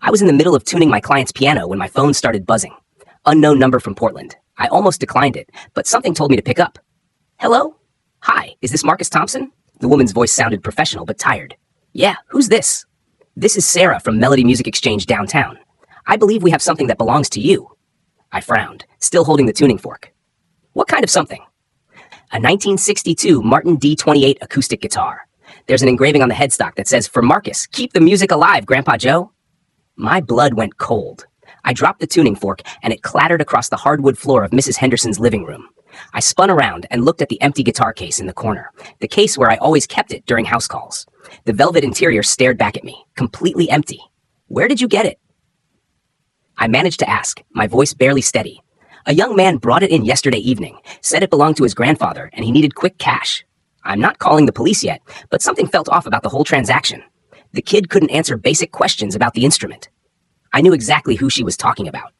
I was in the middle of tuning my client's piano when my phone started buzzing. Unknown number from Portland. I almost declined it, but something told me to pick up. Hello? Hi, is this Marcus Thompson? The woman's voice sounded professional but tired. Yeah, who's this? This is Sarah from Melody Music Exchange downtown. I believe we have something that belongs to you. I frowned, still holding the tuning fork. What kind of something? A 1962 Martin D28 acoustic guitar. There's an engraving on the headstock that says, "For Marcus, keep the music alive, Grandpa Joe." My blood went cold. I dropped the tuning fork and it clattered across the hardwood floor of Mrs. Henderson's living room. I spun around and looked at the empty guitar case in the corner, the case where I always kept it during house calls. The velvet interior stared back at me, completely empty. Where did you get it? I managed to ask, my voice barely steady. A young man brought it in yesterday evening, said it belonged to his grandfather and he needed quick cash. I'm not calling the police yet, but something felt off about the whole transaction. The kid couldn't answer basic questions about the instrument. I knew exactly who she was talking about.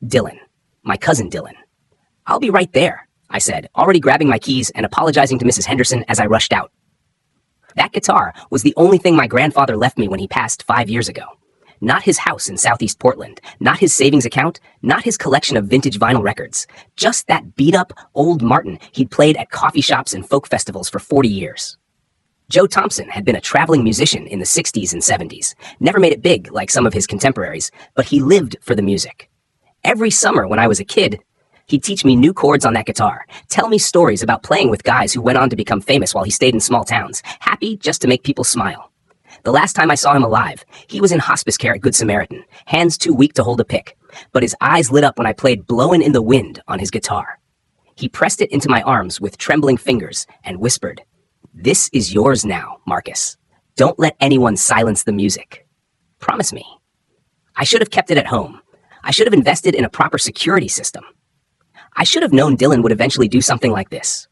Dylan. My cousin Dylan. I'll be right there, I said, already grabbing my keys and apologizing to Mrs. Henderson as I rushed out. That guitar was the only thing my grandfather left me when he passed 5 years ago. Not his house in Southeast Portland, not his savings account, not his collection of vintage vinyl records. Just that beat-up old Martin he'd played at coffee shops and folk festivals for 40 years. Joe Thompson had been a traveling musician in the 60s and 70s, never made it big like some of his contemporaries, but he lived for the music. Every summer when I was a kid, he'd teach me new chords on that guitar, tell me stories about playing with guys who went on to become famous while he stayed in small towns, happy just to make people smile. The last time I saw him alive, he was in hospice care at Good Samaritan, hands too weak to hold a pick, but his eyes lit up when I played Blowin' in the Wind on his guitar. He pressed it into my arms with trembling fingers and whispered, "This is yours now, Marcus. Don't let anyone silence the music. Promise me." I should have kept it at home. I should have invested in a proper security system. I should have known Dylan would eventually do something like this.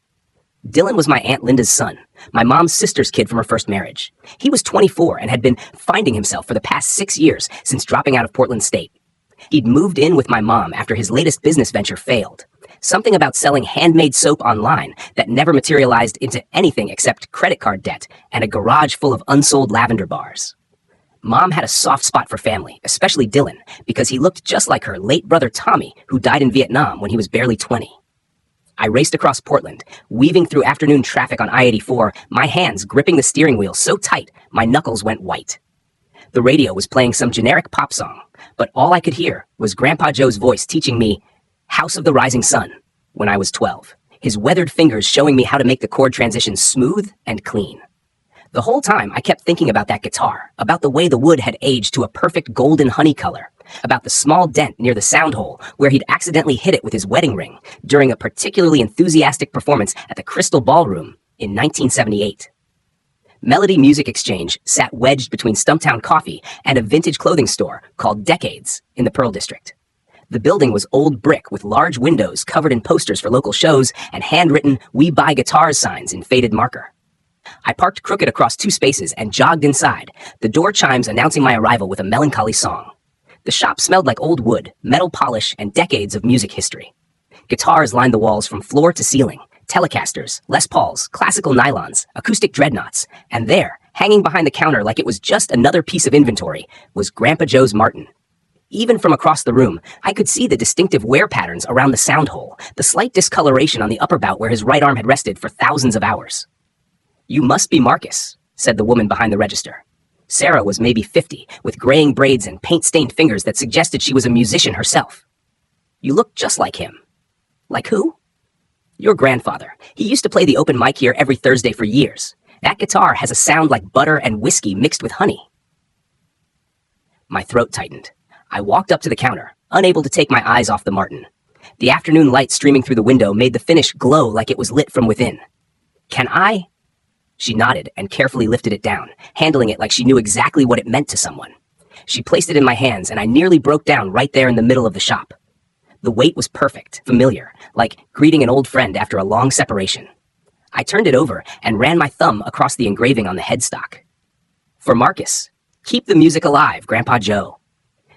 Dylan was my Aunt Linda's son, my mom's sister's kid from her first marriage. He was 24 and had been finding himself for the past 6 years since dropping out of Portland State. He'd moved in with my mom after his latest business venture failed. Something about selling handmade soap online that never materialized into anything except credit card debt and a garage full of unsold lavender bars. Mom had a soft spot for family, especially Dylan, because he looked just like her late brother Tommy, who died in Vietnam when he was barely 20. I raced across Portland, weaving through afternoon traffic on I-84, my hands gripping the steering wheel so tight my knuckles went white. The radio was playing some generic pop song, but all I could hear was Grandpa Joe's voice teaching me House of the Rising Sun when I was 12, his weathered fingers showing me how to make the chord transition smooth and clean. The whole time I kept thinking about that guitar, about the way the wood had aged to a perfect golden honey color, about the small dent near the sound hole where he'd accidentally hit it with his wedding ring during a particularly enthusiastic performance at the Crystal Ballroom in 1978. Melody Music Exchange sat wedged between Stumptown Coffee and a vintage clothing store called Decades in the Pearl District. The building was old brick with large windows covered in posters for local shows and handwritten "We Buy Guitars" signs in faded marker. I parked crooked across 2 spaces and jogged inside, the door chimes announcing my arrival with a melancholy song. The shop smelled like old wood, metal polish, and decades of music history. Guitars lined the walls from floor to ceiling, Telecasters, Les Pauls, classical nylons, acoustic dreadnoughts, and there, hanging behind the counter like it was just another piece of inventory, was Grandpa Joe's Martin. Even from across the room, I could see the distinctive wear patterns around the sound hole, the slight discoloration on the upper bout where his right arm had rested for thousands of hours. "You must be Marcus," said the woman behind the register. Sarah was maybe 50, with graying braids and paint-stained fingers that suggested she was a musician herself. "You look just like him." "Like who?" "Your grandfather. He used to play the open mic here every Thursday for years. That guitar has a sound like butter and whiskey mixed with honey." My throat tightened. I walked up to the counter, unable to take my eyes off the Martin. The afternoon light streaming through the window made the finish glow like it was lit from within. "Can I?" She nodded and carefully lifted it down, handling it like she knew exactly what it meant to someone. She placed it in my hands and I nearly broke down right there in the middle of the shop. The weight was perfect, familiar, like greeting an old friend after a long separation. I turned it over and ran my thumb across the engraving on the headstock. "For Marcus, keep the music alive, Grandpa Joe."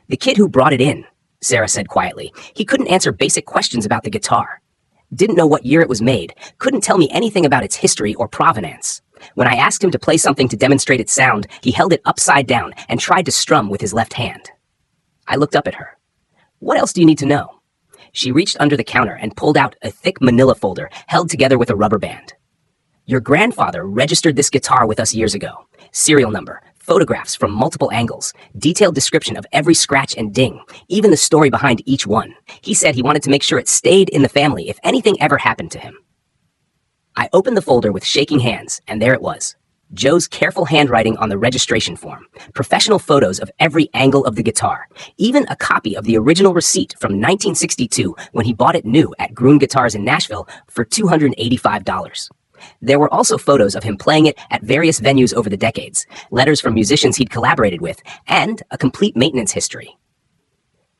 "The kid who brought it in," Sarah said quietly. "He couldn't answer basic questions about the guitar. Didn't know what year it was made, couldn't tell me anything about its history or provenance. When I asked him to play something to demonstrate its sound, he held it upside down and tried to strum with his left hand. I looked up at her. What else do you need to know? She reached under the counter and pulled out a thick manila folder held together with a rubber band. Your grandfather registered this guitar with us years ago. Serial number, photographs from multiple angles, detailed description of every scratch and ding, even the story behind each one. He said he wanted to make sure it stayed in the family if anything ever happened to him. I opened the folder with shaking hands, and there it was. Joe's careful handwriting on the registration form, professional photos of every angle of the guitar, even a copy of the original receipt from 1962 when he bought it new at Gruen Guitars in Nashville for $285. There were also photos of him playing it at various venues over the decades, letters from musicians he'd collaborated with, and a complete maintenance history.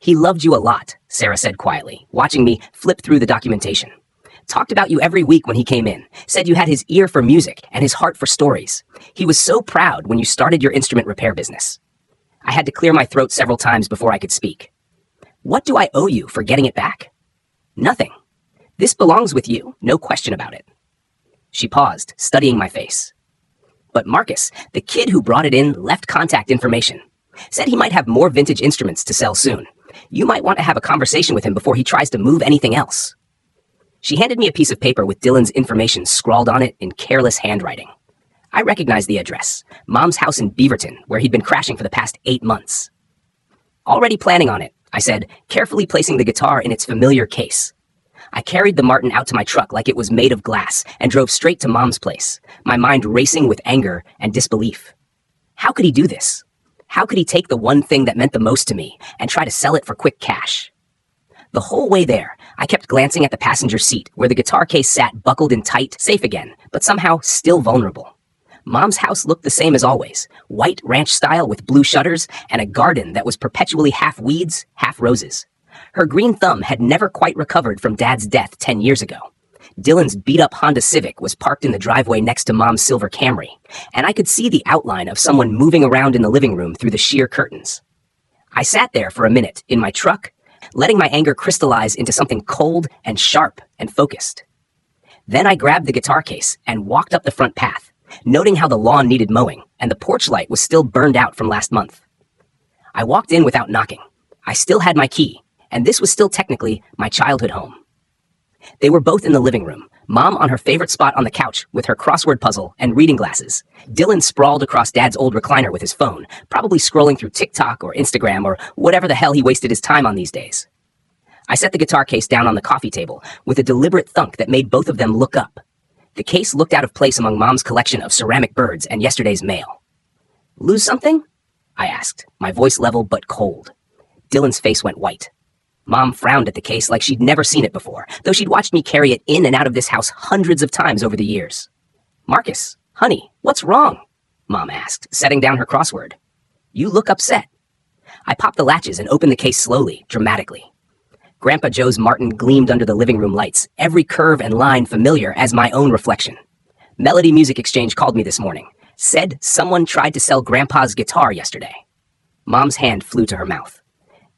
He loved you a lot, Sarah said quietly, watching me flip through the documentation. Talked about you every week when he came in, said you had his ear for music and his heart for stories. He was so proud when you started your instrument repair business. I had to clear my throat several times before I could speak. What do I owe you for getting it back? Nothing. This belongs with you, no question about it. She paused, studying my face. But Marcus, the kid who brought it in, left contact information. Said he might have more vintage instruments to sell soon. You might want to have a conversation with him before he tries to move anything else. She handed me a piece of paper with Dylan's information scrawled on it in careless handwriting. I recognized the address, Mom's house in Beaverton, where he'd been crashing for the past 8 months. Already planning on it, I said, carefully placing the guitar in its familiar case. I carried the Martin out to my truck like it was made of glass and drove straight to Mom's place, my mind racing with anger and disbelief. How could he do this? How could he take the one thing that meant the most to me and try to sell it for quick cash? The whole way there, I kept glancing at the passenger seat where the guitar case sat buckled in tight, safe again, but somehow still vulnerable. Mom's house looked the same as always, white ranch style with blue shutters and a garden that was perpetually half weeds, half roses. Her green thumb had never quite recovered from Dad's death 10 years ago. Dylan's beat-up Honda Civic was parked in the driveway next to Mom's silver Camry, and I could see the outline of someone moving around in the living room through the sheer curtains. I sat there for a minute in my truck, letting my anger crystallize into something cold and sharp and focused. Then I grabbed the guitar case and walked up the front path, noting how the lawn needed mowing and the porch light was still burned out from last month. I walked in without knocking. I still had my key, and this was still technically my childhood home. They were both in the living room, Mom on her favorite spot on the couch with her crossword puzzle and reading glasses. Dylan sprawled across Dad's old recliner with his phone, probably scrolling through TikTok or Instagram or whatever the hell he wasted his time on these days. I set the guitar case down on the coffee table with a deliberate thunk that made both of them look up. The case looked out of place among Mom's collection of ceramic birds and yesterday's mail. Lose something? I asked, my voice level but cold. Dylan's face went white. Mom frowned at the case like she'd never seen it before, though she'd watched me carry it in and out of this house hundreds of times over the years. Marcus, honey, what's wrong? Mom asked, setting down her crossword. You look upset. I popped the latches and opened the case slowly, dramatically. Grandpa Joe's Martin gleamed under the living room lights, every curve and line familiar as my own reflection. Melody Music Exchange called me this morning. Said someone tried to sell Grandpa's guitar yesterday. Mom's hand flew to her mouth.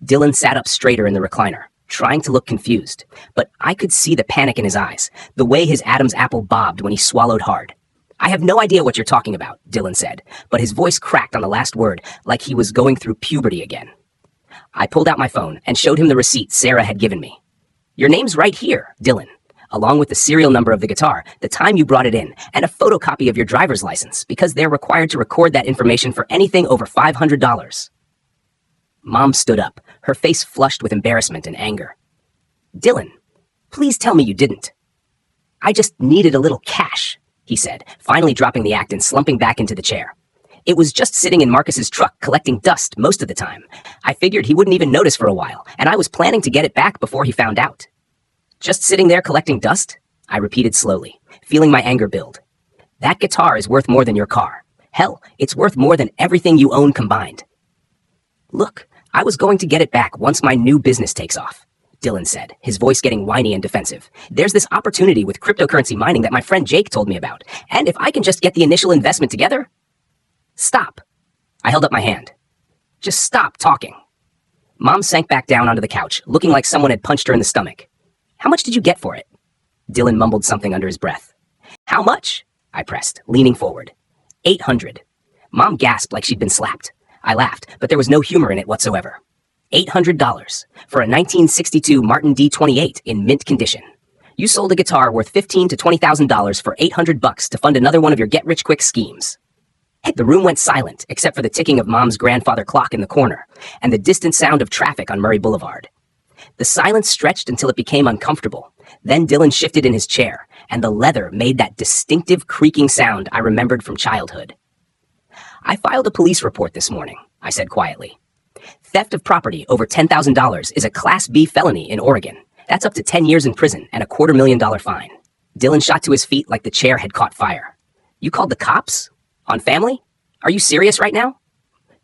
Dylan sat up straighter in the recliner, trying to look confused, but I could see the panic in his eyes, the way his Adam's apple bobbed when he swallowed hard. I have no idea what you're talking about, Dylan said, but his voice cracked on the last word like he was going through puberty again. I pulled out my phone and showed him the receipt Sarah had given me. Your name's right here, Dylan, along with the serial number of the guitar, the time you brought it in, and a photocopy of your driver's license, because they're required to record that information for anything over $500. Mom stood up, her face flushed with embarrassment and anger. Dylan, please tell me you didn't. I just needed a little cash, he said, finally dropping the act and slumping back into the chair. It was just sitting in Marcus's truck collecting dust most of the time. I figured he wouldn't even notice for a while, and I was planning to get it back before he found out. Just sitting there collecting dust? I repeated slowly, feeling my anger build. That guitar is worth more than your car. Hell, it's worth more than everything you own combined. Look, I was going to get it back once my new business takes off, Dylan said, his voice getting whiny and defensive. There's this opportunity with cryptocurrency mining that my friend Jake told me about, and if I can just get the initial investment together... Stop. I held up my hand. Just stop talking. Mom sank back down onto the couch, looking like someone had punched her in the stomach. How much did you get for it? Dylan mumbled something under his breath. How much? I pressed, leaning forward. 800. Mom gasped like she'd been slapped. I laughed, but there was no humor in it whatsoever. $800 for a 1962 Martin D28 in mint condition. You sold a guitar worth $15,000 to $20,000 for $800 to fund another one of your get-rich-quick schemes. The room went silent, except for the ticking of Mom's grandfather clock in the corner and the distant sound of traffic on Murray Boulevard. The silence stretched until it became uncomfortable. Then Dylan shifted in his chair, and the leather made that distinctive creaking sound I remembered from childhood. I filed a police report this morning, I said quietly. Theft of property over $10,000 is a Class B felony in Oregon. That's up to 10 years in prison and a $250,000 fine. Dylan shot to his feet like the chair had caught fire. You called the cops? On family? Are you serious right now?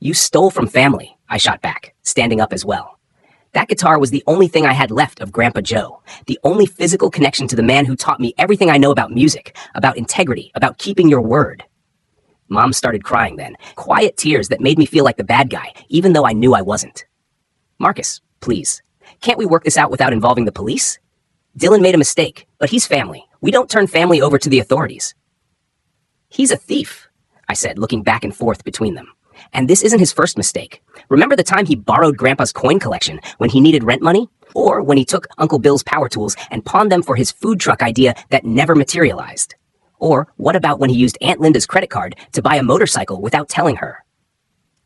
You stole from family, I shot back, standing up as well. That guitar was the only thing I had left of Grandpa Joe, the only physical connection to the man who taught me everything I know about music, about integrity, about keeping your word. Mom started crying then, quiet tears that made me feel like the bad guy, even though I knew I wasn't. Marcus, please, can't we work this out without involving the police? Dylan made a mistake, but he's family. We don't turn family over to the authorities. He's a thief, I said, looking back and forth between them. And this isn't his first mistake. Remember the time he borrowed Grandpa's coin collection when he needed rent money? Or when he took Uncle Bill's power tools and pawned them for his food truck idea that never materialized? Or what about when he used Aunt Linda's credit card to buy a motorcycle without telling her?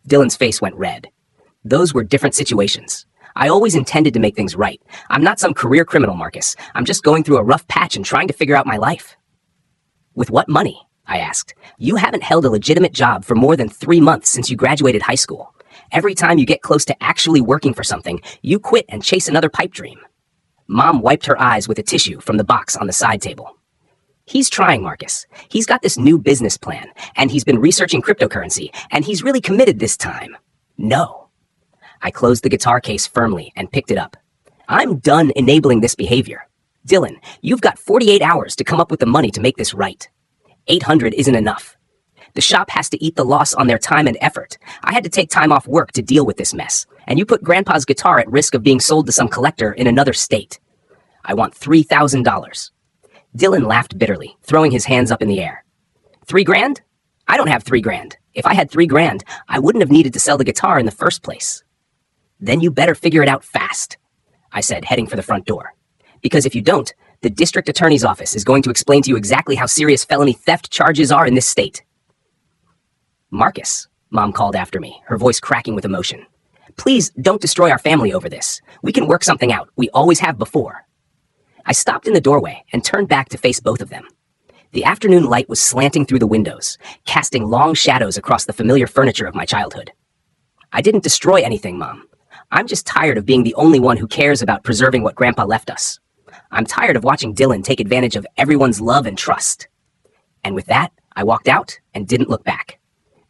Dylan's face went red. Those were different situations. I always intended to make things right. I'm not some career criminal, Marcus. I'm just going through a rough patch and trying to figure out my life. With what money? I asked. You haven't held a legitimate job for more than 3 months since you graduated high school. Every time you get close to actually working for something, you quit and chase another pipe dream. Mom wiped her eyes with a tissue from the box on the side table. He's trying, Marcus. He's got this new business plan, and he's been researching cryptocurrency, and he's really committed this time. No. I closed the guitar case firmly and picked it up. I'm done enabling this behavior. Dylan, you've got 48 hours to come up with the money to make this right. 800 isn't enough. The shop has to eat the loss on their time and effort. I had to take time off work to deal with this mess, and you put Grandpa's guitar at risk of being sold to some collector in another state. I want $3,000. Dylan laughed bitterly, throwing his hands up in the air. $3,000? I don't have $3,000. If I had $3,000, I wouldn't have needed to sell the guitar in the first place. Then you better figure it out fast, I said, heading for the front door. Because if you don't, the district attorney's office is going to explain to you exactly how serious felony theft charges are in this state. Marcus, Mom called after me, her voice cracking with emotion. Please don't destroy our family over this. We can work something out. We always have before. I stopped in the doorway and turned back to face both of them. The afternoon light was slanting through the windows, casting long shadows across the familiar furniture of my childhood. I didn't destroy anything, Mom. I'm just tired of being the only one who cares about preserving what Grandpa left us. I'm tired of watching Dylan take advantage of everyone's love and trust. And with that, I walked out and didn't look back.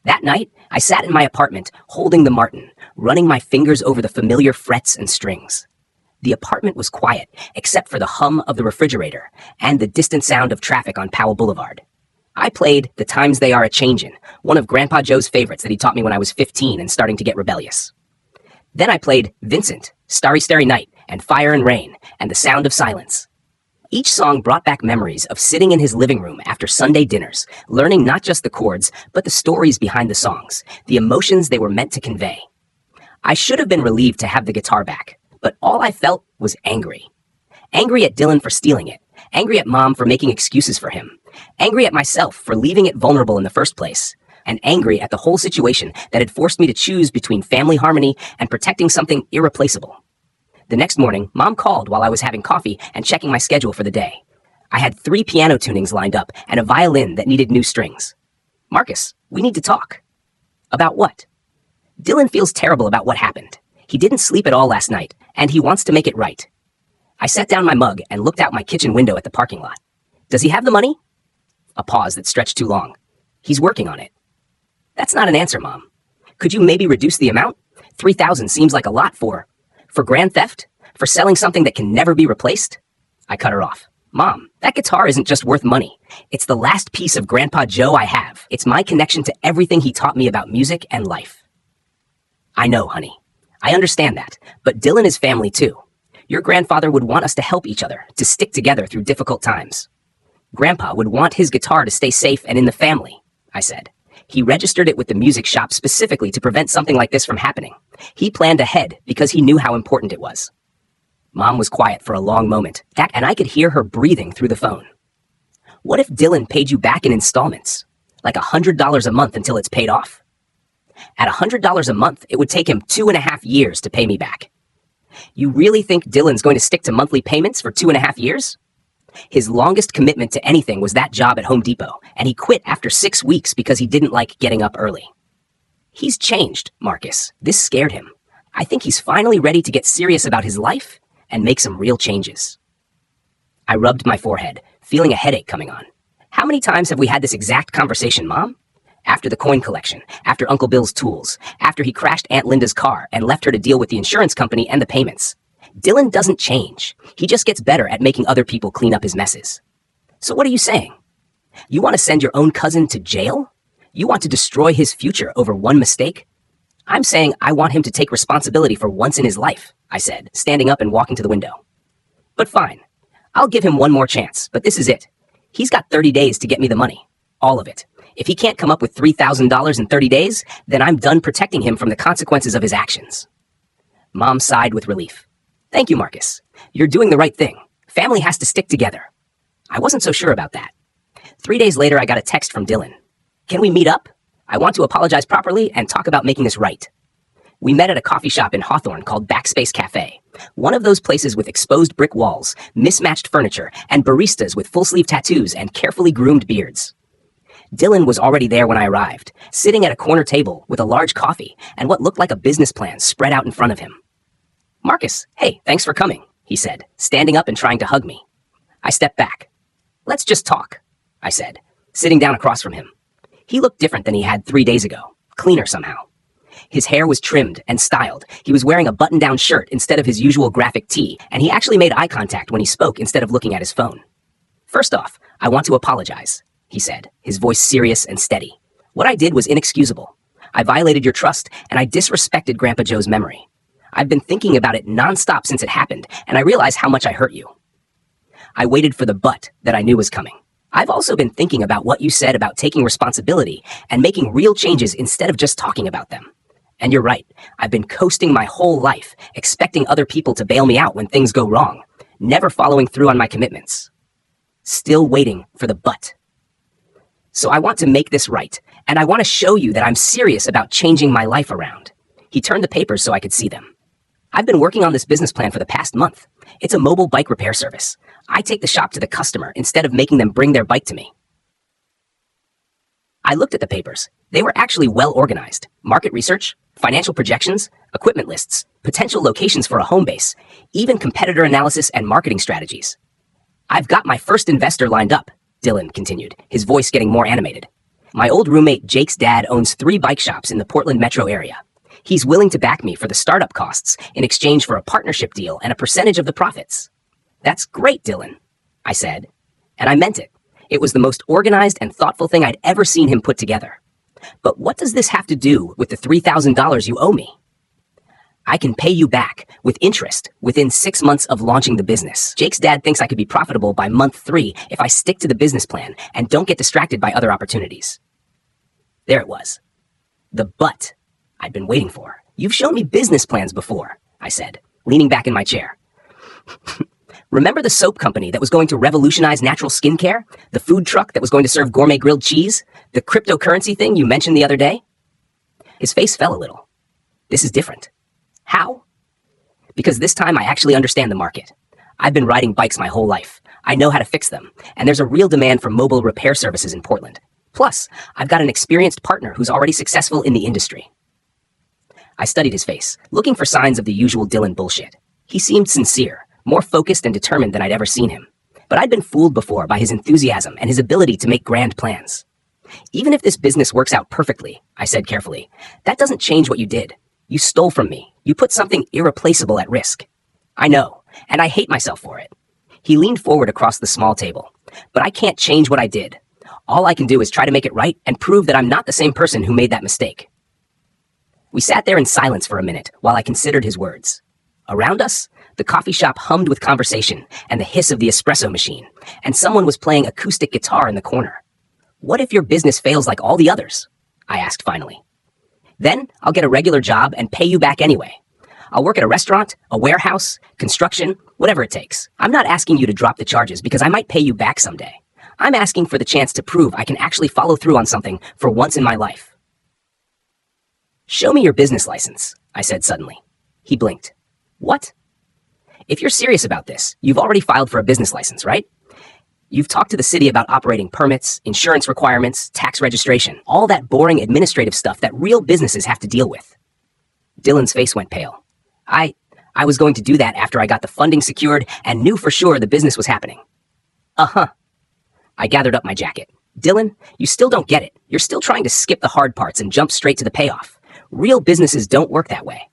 That night, I sat in my apartment, holding the Martin, running my fingers over the familiar frets and strings. The apartment was quiet, except for the hum of the refrigerator and the distant sound of traffic on Powell Boulevard. I played The Times They Are A-Changin', one of Grandpa Joe's favorites that he taught me when I was 15 and starting to get rebellious. Then I played Vincent, Starry Starry Night, and Fire and Rain, and The Sound of Silence. Each song brought back memories of sitting in his living room after Sunday dinners, learning not just the chords, but the stories behind the songs, the emotions they were meant to convey. I should have been relieved to have the guitar back, but all I felt was angry. Angry at Dylan for stealing it, angry at Mom for making excuses for him, angry at myself for leaving it vulnerable in the first place, and angry at the whole situation that had forced me to choose between family harmony and protecting something irreplaceable. The next morning, Mom called while I was having coffee and checking my schedule for the day. I had 3 piano tunings lined up and a violin that needed new strings. Marcus, we need to talk. About what? Dylan feels terrible about what happened. He didn't sleep at all last night, and he wants to make it right. I set down my mug and looked out my kitchen window at the parking lot. Does he have the money? A pause that stretched too long. He's working on it. That's not an answer, Mom. Could you maybe reduce the amount? $3,000 seems like a lot for grand theft? For selling something that can never be replaced? I cut her off. Mom, that guitar isn't just worth money. It's the last piece of Grandpa Joe I have. It's my connection to everything he taught me about music and life. I know, honey. I understand that, but Dylan is family too. Your grandfather would want us to help each other, to stick together through difficult times. Grandpa would want his guitar to stay safe and in the family, I said. He registered it with the music shop specifically to prevent something like this from happening. He planned ahead because he knew how important it was. Mom was quiet for a long moment, and I could hear her breathing through the phone. What if Dylan paid you back in installments? Like $100 a month until it's paid off? At $100 a month, it would take him 2.5 years to pay me back. You really think Dylan's going to stick to monthly payments for 2.5 years? His longest commitment to anything was that job at Home Depot, and he quit after 6 weeks because he didn't like getting up early. He's changed, Marcus. This scared him. I think he's finally ready to get serious about his life and make some real changes. I rubbed my forehead, feeling a headache coming on. How many times have we had this exact conversation, Mom? After the coin collection, after Uncle Bill's tools, after he crashed Aunt Linda's car and left her to deal with the insurance company and the payments. Dylan doesn't change. He just gets better at making other people clean up his messes. So what are you saying? You want to send your own cousin to jail? You want to destroy his future over one mistake? I'm saying I want him to take responsibility for once in his life, I said, standing up and walking to the window. But fine. I'll give him one more chance, but this is it. He's got 30 days to get me the money. All of it. If he can't come up with $3,000 in 30 days, then I'm done protecting him from the consequences of his actions. Mom sighed with relief. Thank you, Marcus. You're doing the right thing. Family has to stick together. I wasn't so sure about that. 3 days later, I got a text from Dylan. Can we meet up? I want to apologize properly and talk about making this right. We met at a coffee shop in Hawthorne called Backspace Cafe, one of those places with exposed brick walls, mismatched furniture, and baristas with full-sleeve tattoos and carefully groomed beards. Dylan was already there when I arrived, sitting at a corner table with a large coffee and what looked like a business plan spread out in front of him. Marcus, hey, thanks for coming, he said, standing up and trying to hug me. I stepped back. Let's just talk, I said, sitting down across from him. He looked different than he had 3 days ago, cleaner somehow. His hair was trimmed and styled. He was wearing a button-down shirt instead of his usual graphic tee, and he actually made eye contact when he spoke instead of looking at his phone. First off, I want to apologize, he said, his voice serious and steady. What I did was inexcusable. I violated your trust, and I disrespected Grandpa Joe's memory. I've been thinking about it nonstop since it happened, and I realize how much I hurt you. I waited for the but that I knew was coming. I've also been thinking about what you said about taking responsibility and making real changes instead of just talking about them. And you're right, I've been coasting my whole life, expecting other people to bail me out when things go wrong, never following through on my commitments. Still waiting for the but. So I want to make this right, and I want to show you that I'm serious about changing my life around. He turned the papers so I could see them. I've been working on this business plan for the past month. It's a mobile bike repair service. I take the shop to the customer instead of making them bring their bike to me. I looked at the papers. They were actually well organized. Market research, financial projections, equipment lists, potential locations for a home base, even competitor analysis and marketing strategies. I've got my first investor lined up, Dylan continued, his voice getting more animated. My old roommate Jake's dad owns 3 bike shops in the Portland metro area. He's willing to back me for the startup costs in exchange for a partnership deal and a percentage of the profits. That's great, Dylan, I said, and I meant it. It was the most organized and thoughtful thing I'd ever seen him put together. But what does this have to do with the $3,000 you owe me? I can pay you back with interest within 6 months of launching the business. Jake's dad thinks I could be profitable by month 3 if I stick to the business plan and don't get distracted by other opportunities. There it was. The but I'd been waiting for. You've shown me business plans before, I said, leaning back in my chair. Remember the soap company that was going to revolutionize natural skincare? The food truck that was going to serve gourmet grilled cheese? The cryptocurrency thing you mentioned the other day? His face fell a little. This is different. How? Because this time I actually understand the market. I've been riding bikes my whole life. I know how to fix them, and there's a real demand for mobile repair services in Portland. Plus, I've got an experienced partner who's already successful in the industry. I studied his face, looking for signs of the usual Dylan bullshit. He seemed sincere, more focused and determined than I'd ever seen him. But I'd been fooled before by his enthusiasm and his ability to make grand plans. Even if this business works out perfectly, I said carefully, that doesn't change what you did. You stole from me. You put something irreplaceable at risk. I know, and I hate myself for it. He leaned forward across the small table. But I can't change what I did. All I can do is try to make it right and prove that I'm not the same person who made that mistake. We sat there in silence for a minute while I considered his words. Around us, the coffee shop hummed with conversation and the hiss of the espresso machine, and someone was playing acoustic guitar in the corner. What if your business fails like all the others? I asked finally. Then I'll get a regular job and pay you back anyway. I'll work at a restaurant, a warehouse, construction, whatever it takes. I'm not asking you to drop the charges because I might pay you back someday. I'm asking for the chance to prove I can actually follow through on something for once in my life. Show me your business license, I said suddenly. He blinked. What? If you're serious about this, you've already filed for a business license, right? You've talked to the city about operating permits, insurance requirements, tax registration, all that boring administrative stuff that real businesses have to deal with. Dylan's face went pale. I was going to do that after I got the funding secured and knew for sure the business was happening. Uh-huh. I gathered up my jacket. Dylan, you still don't get it. You're still trying to skip the hard parts and jump straight to the payoff. Real businesses don't work that way.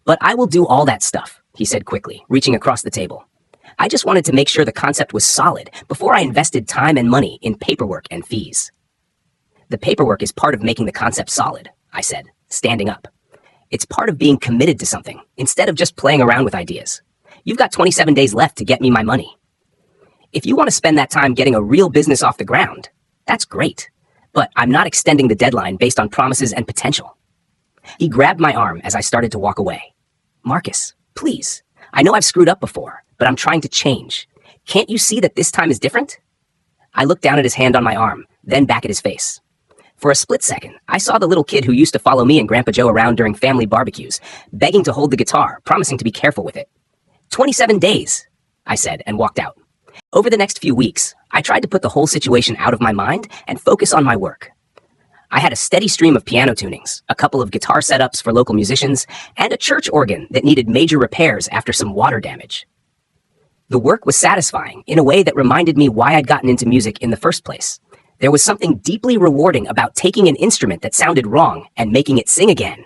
But I will do all that stuff, he said quickly, reaching across the table. I just wanted to make sure the concept was solid before I invested time and money in paperwork and fees. The paperwork is part of making the concept solid, I said, standing up. It's part of being committed to something, instead of just playing around with ideas. You've got 27 days left to get me my money. If you want to spend that time getting a real business off the ground, that's great. But I'm not extending the deadline based on promises and potential. He grabbed my arm as I started to walk away. Marcus, please. I know I've screwed up before, but I'm trying to change. Can't you see that this time is different? I looked down at his hand on my arm, then back at his face. For a split second, I saw the little kid who used to follow me and Grandpa Joe around during family barbecues, begging to hold the guitar, promising to be careful with it. 27 days, I said, and walked out. Over the next few weeks, I tried to put the whole situation out of my mind and focus on my work. I had a steady stream of piano tunings, a couple of guitar setups for local musicians, and a church organ that needed major repairs after some water damage. The work was satisfying in a way that reminded me why I'd gotten into music in the first place. There was something deeply rewarding about taking an instrument that sounded wrong and making it sing again.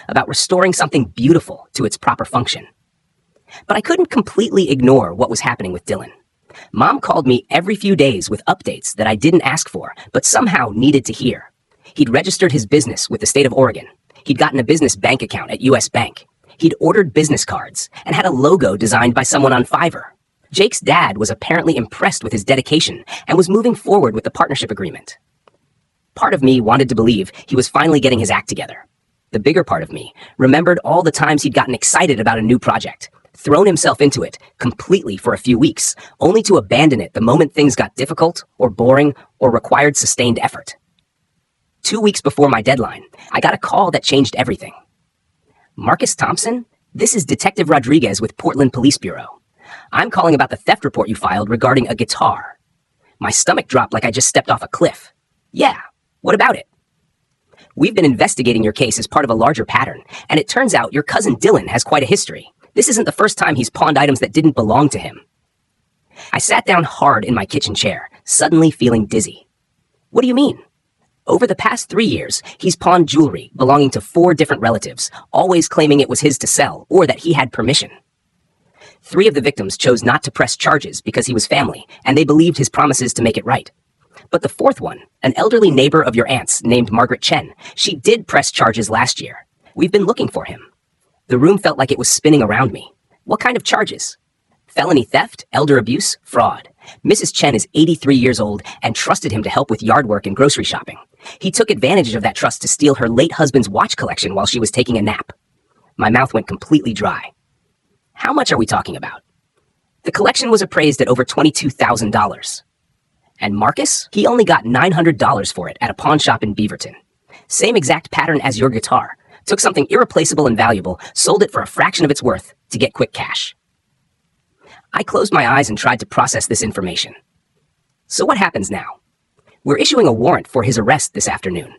About restoring something beautiful to its proper function. But I couldn't completely ignore what was happening with Dylan. Mom called me every few days with updates that I didn't ask for, but somehow needed to hear. He'd registered his business with the state of Oregon. He'd gotten a business bank account at US Bank. He'd ordered business cards and had a logo designed by someone on Fiverr. Jake's dad was apparently impressed with his dedication and was moving forward with the partnership agreement. Part of me wanted to believe he was finally getting his act together. The bigger part of me remembered all the times he'd gotten excited about a new project, thrown himself into it completely for a few weeks, only to abandon it the moment things got difficult or boring or required sustained effort. 2 weeks before my deadline, I got a call that changed everything. Marcus Thompson, this is Detective Rodriguez with Portland Police Bureau. I'm calling about the theft report you filed regarding a guitar. My stomach dropped like I just stepped off a cliff. Yeah, what about it? We've been investigating your case as part of a larger pattern, and it turns out your cousin Dylan has quite a history. This isn't the first time he's pawned items that didn't belong to him. I sat down hard in my kitchen chair, suddenly feeling dizzy. What do you mean? Over the past 3 years, he's pawned jewelry belonging to 4 different relatives, always claiming it was his to sell or that he had permission. 3 of the victims chose not to press charges because he was family, and they believed his promises to make it right. But the 4th one, an elderly neighbor of your aunt's named Margaret Chen, she did press charges last year. We've been looking for him. The room felt like it was spinning around me. What kind of charges? Felony theft, elder abuse, fraud. Mrs. Chen is 83 years old and trusted him to help with yard work and grocery shopping. He took advantage of that trust to steal her late husband's watch collection while she was taking a nap. My mouth went completely dry. How much are we talking about? The collection was appraised at over $22,000. And Marcus? He only got $900 for it at a pawn shop in Beaverton. Same exact pattern as your guitar. Took something irreplaceable and valuable, sold it for a fraction of its worth to get quick cash. I closed my eyes and tried to process this information. So what happens now? We're issuing a warrant for his arrest this afternoon.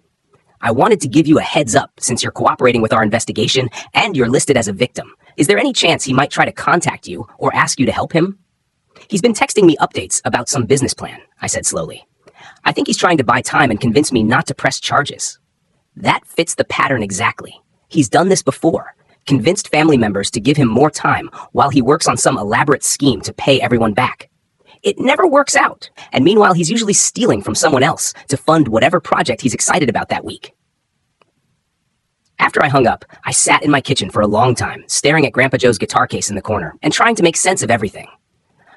I wanted to give you a heads up since you're cooperating with our investigation and you're listed as a victim. Is there any chance he might try to contact you or ask you to help him? He's been texting me updates about some business plan, I said slowly. I think he's trying to buy time and convince me not to press charges. That fits the pattern exactly. He's done this before, convinced family members to give him more time while he works on some elaborate scheme to pay everyone back. It never works out, and meanwhile he's usually stealing from someone else to fund whatever project he's excited about that week. After I hung up, I sat in my kitchen for a long time, staring at Grandpa Joe's guitar case in the corner and trying to make sense of everything.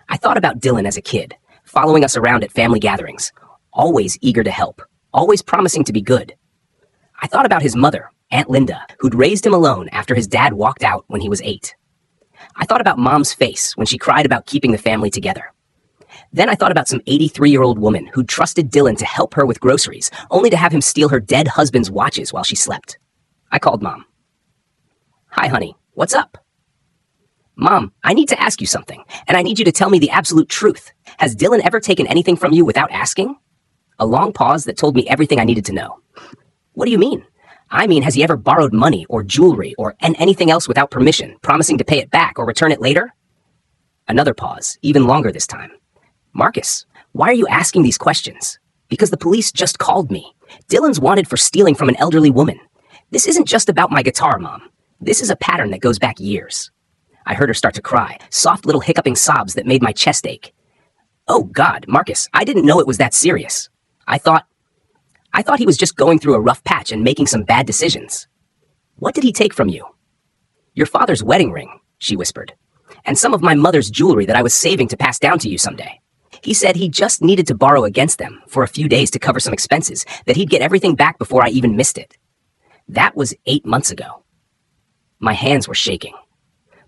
I thought about Dylan as a kid, following us around at family gatherings, always eager to help, always promising to be good. I thought about his mother, Aunt Linda, who'd raised him alone after his dad walked out when he was 8. I thought about Mom's face when she cried about keeping the family together. Then I thought about some 83-year-old woman who'd trusted Dylan to help her with groceries, only to have him steal her dead husband's watches while she slept. I called Mom. "Hi, honey. What's up?" "Mom, I need to ask you something, and I need you to tell me the absolute truth. Has Dylan ever taken anything from you without asking?" A long pause that told me everything I needed to know. "What do you mean?" "I mean, has he ever borrowed money or jewelry or anything else without permission, promising to pay it back or return it later?" Another pause, even longer this time. "Marcus, why are you asking these questions?" "Because the police just called me. Dylan's wanted for stealing from an elderly woman. This isn't just about my guitar, Mom. This is a pattern that goes back years." I heard her start to cry, soft little hiccuping sobs that made my chest ache. "Oh God, Marcus, I didn't know it was that serious. I thought he was just going through a rough patch and making some bad decisions." "What did he take from you?" "Your father's wedding ring," she whispered, "and some of my mother's jewelry that I was saving to pass down to you someday. He said he just needed to borrow against them for a few days to cover some expenses, that he'd get everything back before I even missed it. That was 8 months ago." My hands were shaking.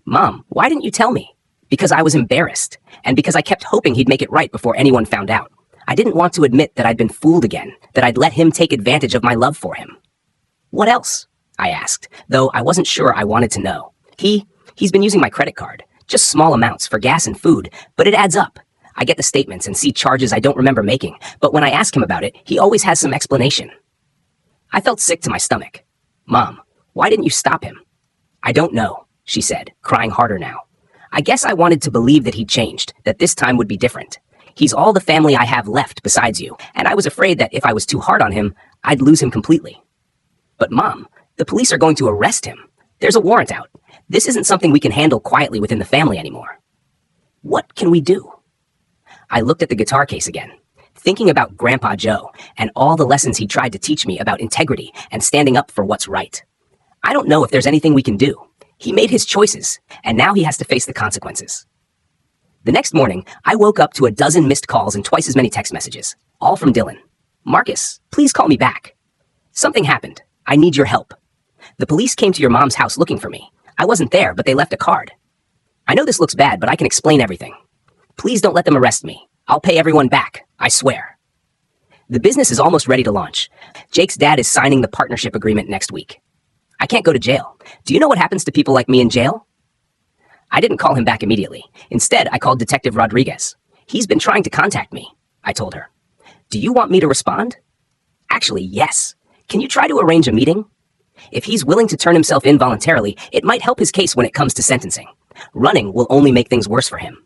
"Mom, why didn't you tell me?" "Because I was embarrassed, and because I kept hoping he'd make it right before anyone found out. I didn't want to admit that I'd been fooled again, that I'd let him take advantage of my love for him." "What else?" I asked, though I wasn't sure I wanted to know. He's been using my credit card, just small amounts for gas and food, but it adds up. I get the statements and see charges I don't remember making, but when I ask him about it, he always has some explanation. I felt sick to my stomach. "Mom, why didn't you stop him?" "I don't know," she said, crying harder now. "I guess I wanted to believe that he'd changed, that this time would be different. He's all the family I have left besides you, and I was afraid that if I was too hard on him, I'd lose him completely." "But Mom, the police are going to arrest him. There's a warrant out. This isn't something we can handle quietly within the family anymore." "What can we do?" I looked at the guitar case again, thinking about Grandpa Joe and all the lessons he tried to teach me about integrity and standing up for what's right. I don't know if there's anything we can do. He made his choices, and now he has to face the consequences. The next morning, I woke up to a dozen missed calls and twice as many text messages, all from Dylan. "Marcus, please call me back. Something happened. I need your help. The police came to your mom's house looking for me. I wasn't there, but they left a card. I know this looks bad, but I can explain everything. Please don't let them arrest me. I'll pay everyone back, I swear." The business is almost ready to launch. Jake's dad is signing the partnership agreement next week. I can't go to jail. Do you know what happens to people like me in jail? I didn't call him back immediately. Instead, I called Detective Rodriguez. "He's been trying to contact me," I told her. "Do you want me to respond?" "Actually, yes. Can you try to arrange a meeting? If he's willing to turn himself in voluntarily, it might help his case when it comes to sentencing. Running will only make things worse for him."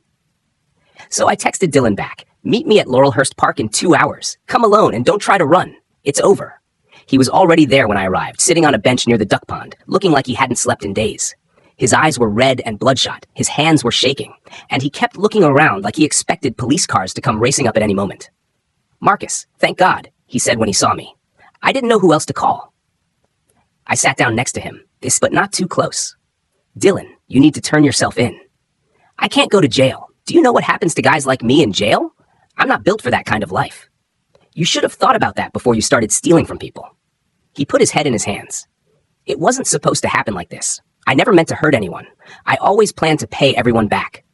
So I texted Dylan back. "Meet me at Laurelhurst Park in 2 hours. Come alone and don't try to run. It's over." He was already there when I arrived, sitting on a bench near the duck pond, looking like he hadn't slept in days. His eyes were red and bloodshot, his hands were shaking, and he kept looking around like he expected police cars to come racing up at any moment. "Marcus, thank God," he said when he saw me. "I didn't know who else to call." I sat down next to him, but not too close. "Dylan, you need to turn yourself in." "I can't go to jail. Do you know what happens to guys like me in jail? I'm not built for that kind of life." "You should have thought about that before you started stealing from people." He put his head in his hands. "It wasn't supposed to happen like this. I never meant to hurt anyone. I always planned to pay everyone back."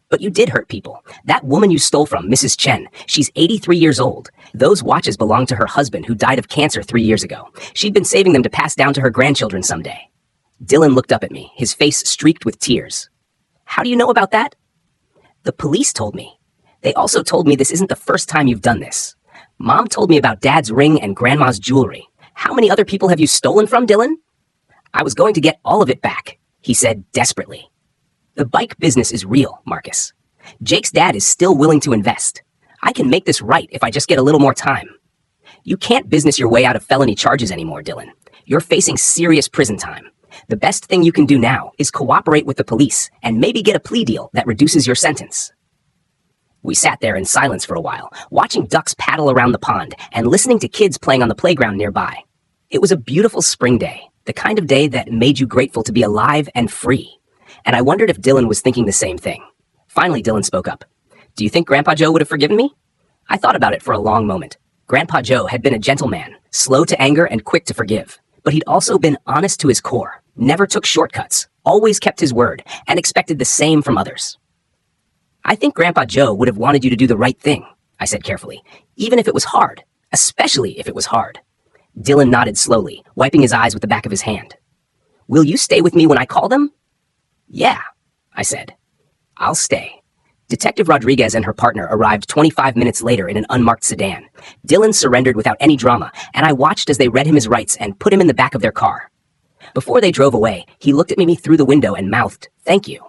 "But you did hurt people. That woman you stole from, Mrs. Chen, she's 83 years old. Those watches belonged to her husband who died of cancer 3 years ago. She'd been saving them to pass down to her grandchildren someday." Dylan looked up at me, his face streaked with tears. "How do you know about that?" "The police told me. They also told me this isn't the first time you've done this. Mom told me about Dad's ring and Grandma's jewelry. How many other people have you stolen from, Dylan?" "I was going to get all of it back," he said desperately. "The bike business is real, Marcus. Jake's dad is still willing to invest. I can make this right if I just get a little more time. You can't business your way out of felony charges anymore, Dylan. You're facing serious prison time. The best thing you can do now is cooperate with the police and maybe get a plea deal that reduces your sentence." We sat there in silence for a while, watching ducks paddle around the pond and listening to kids playing on the playground nearby. It was a beautiful spring day, the kind of day that made you grateful to be alive and free. And I wondered if Dylan was thinking the same thing. Finally, Dylan spoke up. "Do you think Grandpa Joe would have forgiven me?" I thought about it for a long moment. Grandpa Joe had been a gentleman, slow to anger and quick to forgive, but he'd also been honest to his core, never took shortcuts, always kept his word, and expected the same from others. I think Grandpa Joe would have wanted you to do the right thing, I said carefully, even if it was hard, especially if it was hard. Dylan nodded slowly, wiping his eyes with the back of his hand. Will you stay with me when I call them? Yeah, I said. I'll stay. Detective Rodriguez and her partner arrived 25 minutes later in an unmarked sedan. Dylan surrendered without any drama, and I watched as they read him his rights and put him in the back of their car. Before they drove away, he looked at me through the window and mouthed, "Thank you."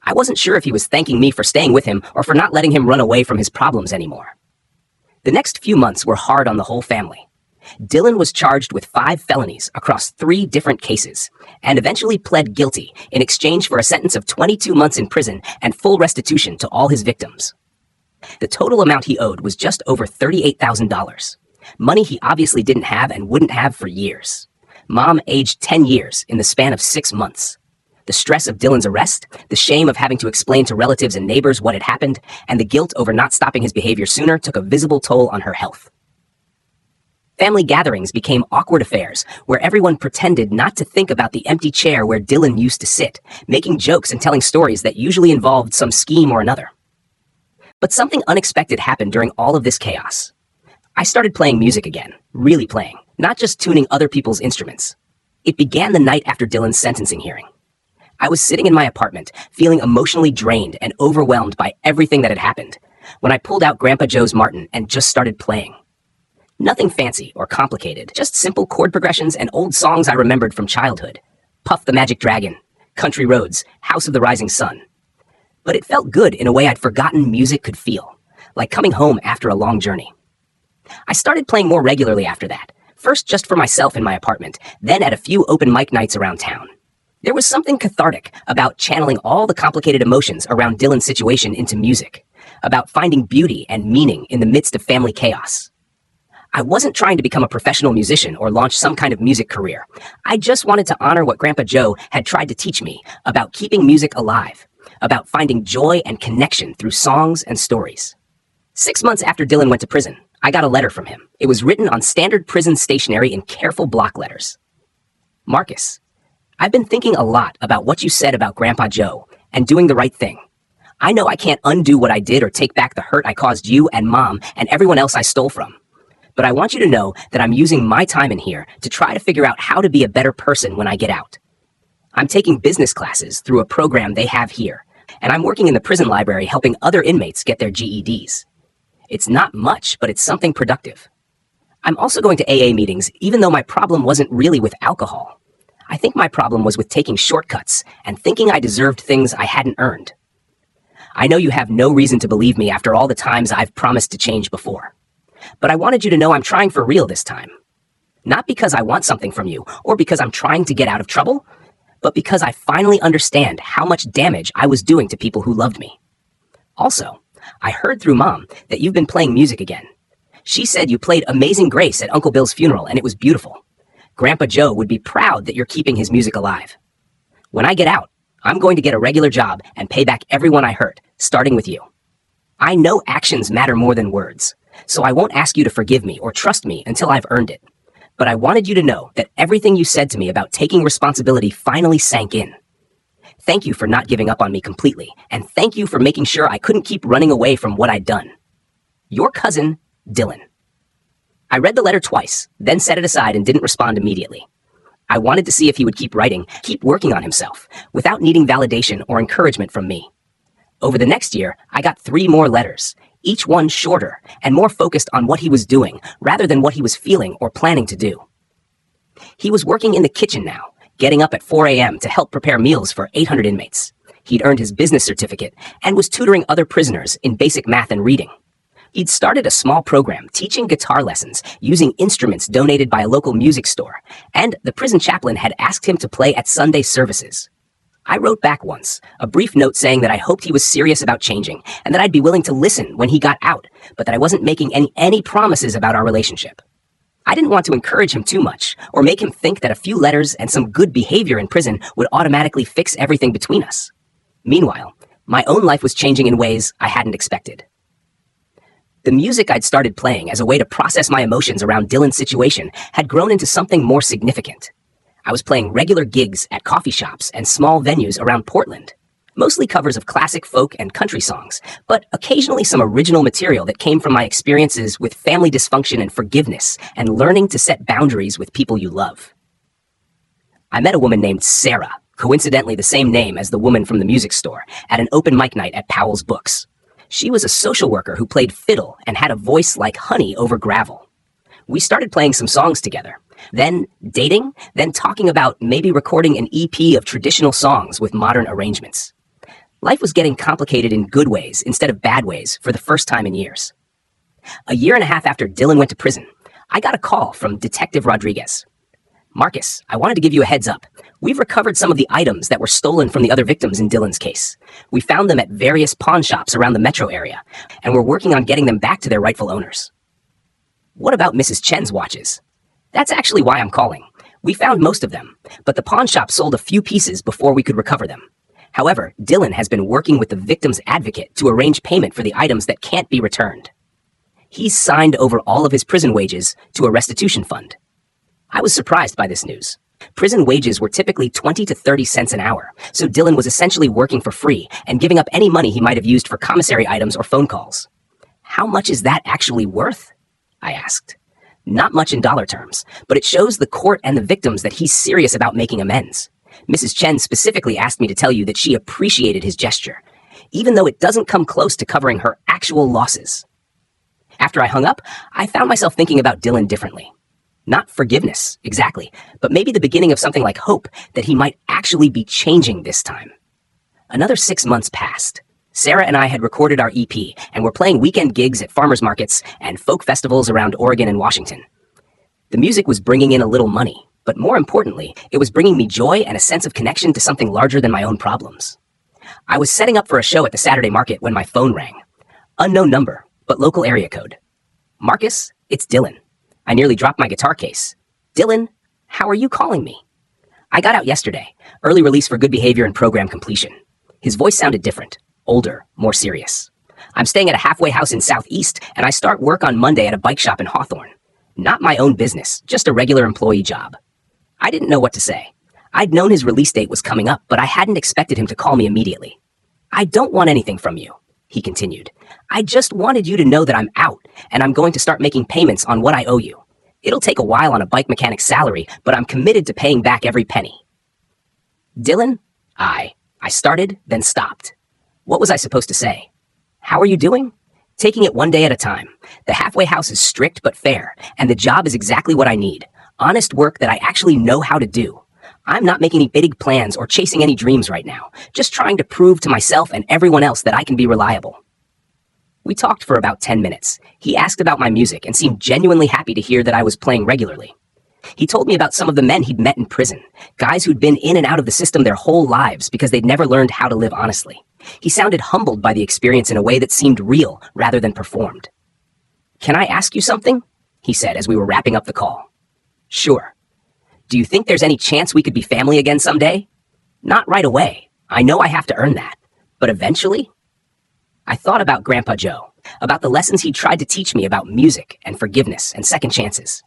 I wasn't sure if he was thanking me for staying with him or for not letting him run away from his problems anymore. The next few months were hard on the whole family. Dylan was charged with 5 felonies across 3 different cases, and eventually pled guilty in exchange for a sentence of 22 months in prison and full restitution to all his victims. The total amount he owed was just over $38,000, money he obviously didn't have and wouldn't have for years. Mom aged 10 years in the span of 6 months. The stress of Dylan's arrest, the shame of having to explain to relatives and neighbors what had happened, and the guilt over not stopping his behavior sooner took a visible toll on her health. Family gatherings became awkward affairs where everyone pretended not to think about the empty chair where Dylan used to sit, making jokes and telling stories that usually involved some scheme or another. But something unexpected happened during all of this chaos. I started playing music again, really playing, not just tuning other people's instruments. It began the night after Dylan's sentencing hearing. I was sitting in my apartment, feeling emotionally drained and overwhelmed by everything that had happened, when I pulled out Grandpa Joe's Martin and just started playing. Nothing fancy or complicated, just simple chord progressions and old songs I remembered from childhood. Puff the Magic Dragon, Country Roads, House of the Rising Sun. But it felt good in a way I'd forgotten music could feel, like coming home after a long journey. I started playing more regularly after that, first just for myself in my apartment, then at a few open mic nights around town. There was something cathartic about channeling all the complicated emotions around Dylan's situation into music, about finding beauty and meaning in the midst of family chaos. I wasn't trying to become a professional musician or launch some kind of music career. I just wanted to honor what Grandpa Joe had tried to teach me about keeping music alive, about finding joy and connection through songs and stories. 6 months after Dylan went to prison, I got a letter from him. It was written on standard prison stationery in careful block letters. Marcus, I've been thinking a lot about what you said about Grandpa Joe and doing the right thing. I know I can't undo what I did or take back the hurt I caused you and Mom and everyone else I stole from. But I want you to know that I'm using my time in here to try to figure out how to be a better person when I get out. I'm taking business classes through a program they have here, and I'm working in the prison library helping other inmates get their GEDs. It's not much, but it's something productive. I'm also going to AA meetings, even though my problem wasn't really with alcohol. I think my problem was with taking shortcuts and thinking I deserved things I hadn't earned. I know you have no reason to believe me after all the times I've promised to change before. But I wanted you to know I'm trying for real this time. Not because I want something from you or because I'm trying to get out of trouble, but because I finally understand how much damage I was doing to people who loved me. Also, I heard through Mom that you've been playing music again. She said you played Amazing Grace at Uncle Bill's funeral and it was beautiful. Grandpa Joe would be proud that you're keeping his music alive. When I get out, I'm going to get a regular job and pay back everyone I hurt, starting with you. I know actions matter more than words, so I won't ask you to forgive me or trust me until I've earned it. But I wanted you to know that everything you said to me about taking responsibility finally sank in. Thank you for not giving up on me completely, and thank you for making sure I couldn't keep running away from what I'd done. Your cousin, Dylan. I read the letter twice, then set it aside and didn't respond immediately. I wanted to see if he would keep writing, keep working on himself, without needing validation or encouragement from me. Over the next year, I got 3 more letters, each one shorter and more focused on what he was doing rather than what he was feeling or planning to do. He was working in the kitchen now, getting up at 4 a.m. to help prepare meals for 800 inmates. He'd earned his business certificate and was tutoring other prisoners in basic math and reading. He'd started a small program teaching guitar lessons using instruments donated by a local music store, and the prison chaplain had asked him to play at Sunday services. I wrote back once, a brief note saying that I hoped he was serious about changing and that I'd be willing to listen when he got out, but that I wasn't making any promises about our relationship. I didn't want to encourage him too much or make him think that a few letters and some good behavior in prison would automatically fix everything between us. Meanwhile, my own life was changing in ways I hadn't expected. The music I'd started playing as a way to process my emotions around Dylan's situation had grown into something more significant. I was playing regular gigs at coffee shops and small venues around Portland, mostly covers of classic folk and country songs, but occasionally some original material that came from my experiences with family dysfunction and forgiveness and learning to set boundaries with people you love. I met a woman named Sarah, coincidentally the same name as the woman from the music store, at an open mic night at Powell's Books. She was a social worker who played fiddle and had a voice like honey over gravel. We started playing some songs together, then dating, then talking about maybe recording an EP of traditional songs with modern arrangements. Life was getting complicated in good ways instead of bad ways for the first time in years. A year and a half after Dylan went to prison, I got a call from Detective Rodriguez. Marcus, I wanted to give you a heads up. We've recovered some of the items that were stolen from the other victims in Dylan's case. We found them at various pawn shops around the metro area, and we're working on getting them back to their rightful owners. What about Mrs. Chen's watches? That's actually why I'm calling. We found most of them, but the pawn shop sold a few pieces before we could recover them. However, Dylan has been working with the victim's advocate to arrange payment for the items that can't be returned. He's signed over all of his prison wages to a restitution fund. I was surprised by this news. Prison wages were typically 20 to 30 cents an hour, so Dylan was essentially working for free and giving up any money he might have used for commissary items or phone calls. How much is that actually worth? I asked. Not much in dollar terms, but it shows the court and the victims that he's serious about making amends. Mrs. Chen specifically asked me to tell you that she appreciated his gesture, even though it doesn't come close to covering her actual losses. After I hung up, I found myself thinking about Dylan differently. Not forgiveness, exactly, but maybe the beginning of something like hope that he might actually be changing this time. Another 6 months passed. Sarah and I had recorded our EP and were playing weekend gigs at farmers markets and folk festivals around Oregon and Washington. The music was bringing in a little money, but more importantly, it was bringing me joy and a sense of connection to something larger than my own problems. I was setting up for a show at the Saturday market when my phone rang. Unknown number, but local area code. Marcus, it's Dylan. I nearly dropped my guitar case. Dylan, how are you calling me? I got out yesterday, early release for good behavior and program completion. His voice sounded different, older, more serious. I'm staying at a halfway house in Southeast, and I start work on Monday at a bike shop in Hawthorne. Not my own business, just a regular employee job. I didn't know what to say. I'd known his release date was coming up, but I hadn't expected him to call me immediately. I don't want anything from you, he continued. I just wanted you to know that I'm out, and I'm going to start making payments on what I owe you. It'll take a while on a bike mechanic's salary, but I'm committed to paying back every penny. Dylan, I started, then stopped. What was I supposed to say? How are you doing? Taking it one day at a time. The halfway house is strict but fair, and the job is exactly what I need. Honest work that I actually know how to do. I'm not making any big plans or chasing any dreams right now, just trying to prove to myself and everyone else that I can be reliable. We talked for about 10 minutes. He asked about my music and seemed genuinely happy to hear that I was playing regularly. He told me about some of the men he'd met in prison, guys who'd been in and out of the system their whole lives because they'd never learned how to live honestly. He sounded humbled by the experience in a way that seemed real rather than performed. Can I ask you something? He said as we were wrapping up the call. Sure. Do you think there's any chance we could be family again someday? Not right away. I know I have to earn that. But eventually? I thought about Grandpa Joe, about the lessons he tried to teach me about music and forgiveness and second chances.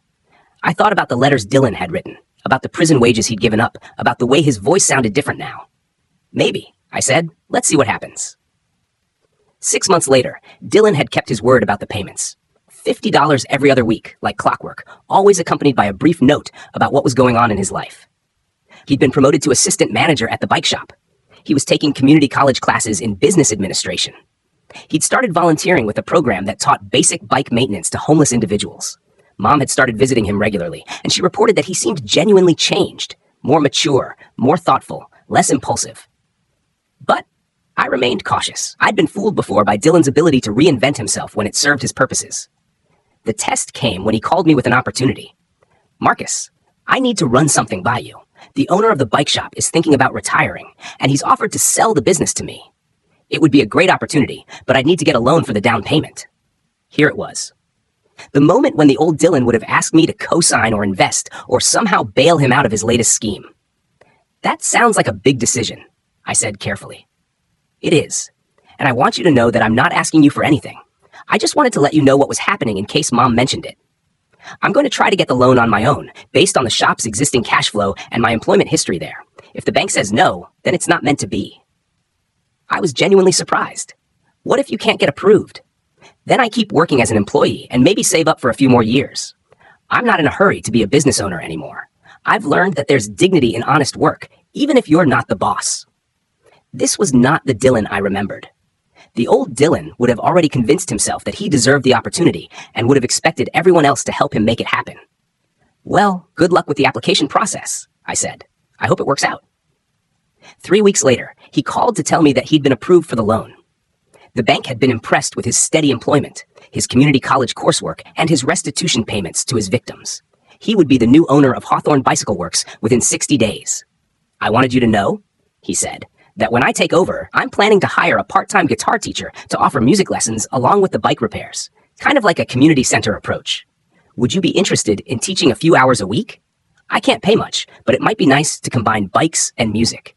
I thought about the letters Dylan had written, about the prison wages he'd given up, about the way his voice sounded different now. Maybe, I said. Let's see what happens. 6 months later, Dylan had kept his word about the payments. $50 every other week, like clockwork, always accompanied by a brief note about what was going on in his life. He'd been promoted to assistant manager at the bike shop. He was taking community college classes in business administration. He'd started volunteering with a program that taught basic bike maintenance to homeless individuals. Mom had started visiting him regularly, and she reported that he seemed genuinely changed, more mature, more thoughtful, less impulsive. But I remained cautious. I'd been fooled before by Dylan's ability to reinvent himself when it served his purposes. The test came when he called me with an opportunity. Marcus, I need to run something by you. The owner of the bike shop is thinking about retiring, and he's offered to sell the business to me. It would be a great opportunity, but I'd need to get a loan for the down payment. Here it was. The moment when the old Dylan would have asked me to co-sign or invest or somehow bail him out of his latest scheme. That sounds like a big decision, I said carefully. It is, and I want you to know that I'm not asking you for anything. I just wanted to let you know what was happening in case Mom mentioned it. I'm going to try to get the loan on my own, based on the shop's existing cash flow and my employment history there. If the bank says no, then it's not meant to be. I was genuinely surprised. What if you can't get approved? Then I keep working as an employee and maybe save up for a few more years. I'm not in a hurry to be a business owner anymore. I've learned that there's dignity in honest work, even if you're not the boss. This was not the Dylan I remembered. The old Dylan would have already convinced himself that he deserved the opportunity and would have expected everyone else to help him make it happen. Well, good luck with the application process, I said. I hope it works out. 3 weeks later, he called to tell me that he'd been approved for the loan. The bank had been impressed with his steady employment, his community college coursework, and his restitution payments to his victims. He would be the new owner of Hawthorne Bicycle Works within 60 days. I wanted you to know, he said, that when I take over, I'm planning to hire a part-time guitar teacher to offer music lessons along with the bike repairs, kind of like a community center approach. Would you be interested in teaching a few hours a week? I can't pay much, but it might be nice to combine bikes and music.